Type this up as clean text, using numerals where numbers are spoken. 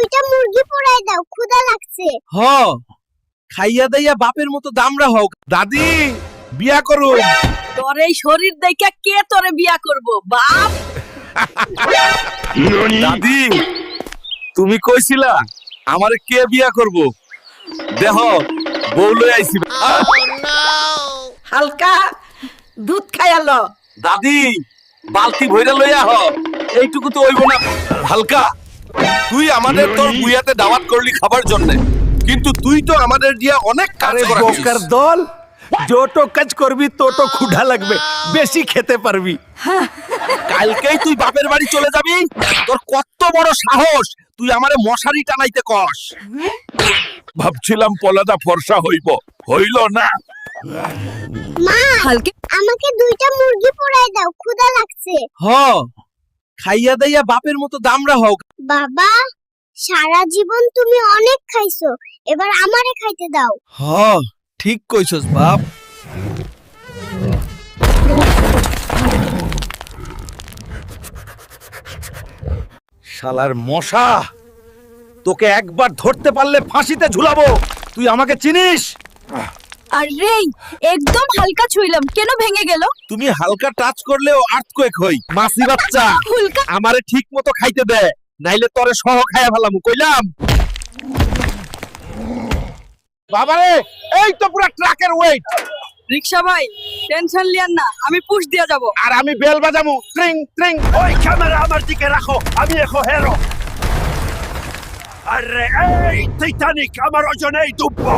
দুইটা মুরগি পোড়ায় দাও, ক্ষুধা লাগছে। হ খাইয়া দাইয়া বাপের মতো দামরা হোক। দাদি বিয়া করুন। তোর এই শরীর দেখে কে তোরে বিয়া করব বাপ? দাদি তুমি কইছিলা আমারে কে বিয়া করব? দেহ বউ লই আইছি। হালকা দুধ খাইয়ালো। দাদি বালতি ভইরা লইয়া হ, এইটুকু তো হইব না। হালকা তুই আমাদের তোর বুয়াতে দাওয়াত করলি খাবার জন্য, কিন্তু তুই তো আমাদের দিয়া অনেক কাজ করাছিস। বোকার দল, যত কাজ করবি তত ক্ষুধা লাগবে, বেশি খেতে পারবি। কালকেই তুই বাপের বাড়ি চলে যাবি? তোর কত বড় সাহস, তুই আমারে মশারি টানাইতে কস? ভাবছিলাম পলাদা ফর্সা হইব, হইল না। মা, হালকা আমাকে দুইটা মুরগি পোড়ায় দাও, ক্ষুধা লাগছে। হ খাইয়া দাইয়া বাপের মতো দামরা হোক। বাবা, সারা জীবন তুমি অনেক খাইছো, এবার আমারে খাইতে দাও। হ ঠিক কইছস বাপ। শালার মশা, তোকে একবার ধরতে পারলে ফাঁসিতে ঝুলাবো। তুই আমাকে চিনিস? আরে একদম হালকা ছুইলাম, কেন ভেঙে গেল? তুমি হালকা টাচ করলেও আর্থকোয়েক হই। মাসি বাচ্চা হুলকা আমারে ঠিক মতো খাইতে দে, নাইলে তরে সহ খাইয়া ফেলামু, কইলাম। বাবারে এই তো পুরো ট্রাকের ওয়েট। রিকশা ভাই টেনশন লিয়ান না, আমি পুশ দিয়া যাব। আর আমি বেল বাজামু, ট্রিং ট্রিং। ওই ক্যামেরা আমার দিকে রাখো, আমি এখন হেরো। আরে এই টাইটানিক আমার ওজনেই ডুববো।